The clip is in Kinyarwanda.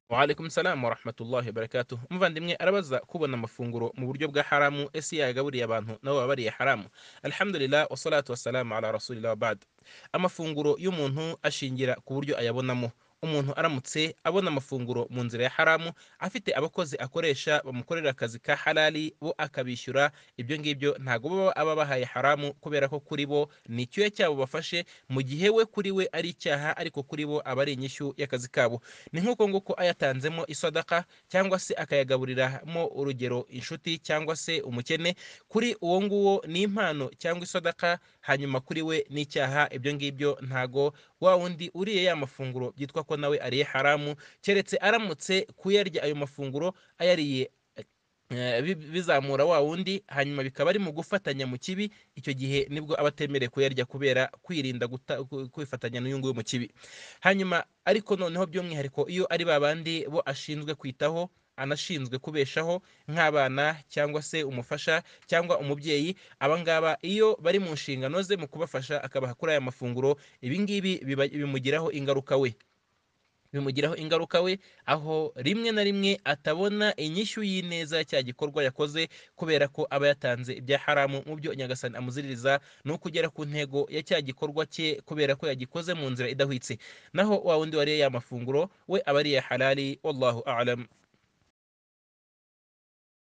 Wa alaikum salam wa rahmatullahi wa barakatuh. Umuvandimwe arabaza kubona amafunguro mu buryo bwa haramu, ese yagaburiye abantu nabo baba bariye haramu? Alhamdulillah wassalatu wassalamu ala rasulillah wa ba'd. Amafunguro y'umuntu ashingira ku buryo ayabonamo. Umuntu aramutse abona amafunguro mu nzira ya haramu, afite abakozi akoresha bamukorera akazi ka halali, bo akabishyura, ibyo ngibyo ntago baba aba bahaye haramu, kubera ko kuri bo ni icyuya cyabo bafashe, mu gihe we kuri we ari icyaha, ariko kuri bo aba ari inyishyu y'akazi kabo. Ni nk'uko nguko ayatanzemo isadaka, cyangwa se akayagaburiramo urugero inshuti cyangwa se umukene, kuri uwo nguwo ni impano cyangwa isadaka, hanyuma kuri we ni icyaha. Ibyo ngibyo ntago wa wundi uriye ya mafunguro byitwa ko nawe ariye haramu, keretse aramutse kuyarya ayo mafunguro ayariye bizamura wa wundi, hanyuma bikaba ari mu gufatanya mu kibi, icyo gihe nibwo aba atemerewe kuyarya, kubera kwirinda kwifatanya n'uyu nguyu mu kibi. Hanyuma ariko noneho by'umwihariko iyo ari ba bandi bo ashinzwe kwitaho, anashinzwe kubeshaho, nk'abana cyangwa se umufasha cyangwa umubyeyi, abangaba iyo bari mu nshingano ze mu kubafasha akabaha kuri aya mafunguro, ibingibi bimugiraho ingaruka we, aho rimwe na rimwe atabona inyishyu y'ineza ya cya gikorwa yakoze, kubera ko aba yatanze ibya haramu. Mu byo nyagasani amuziririza ni ukugera ku ntego ya cya gikorwa cye, kubera ko yagikoze mu nzira idahwitse. Naho wa wundi wariye ya mafunguro, we aba ariye halali, wallahu a'lam.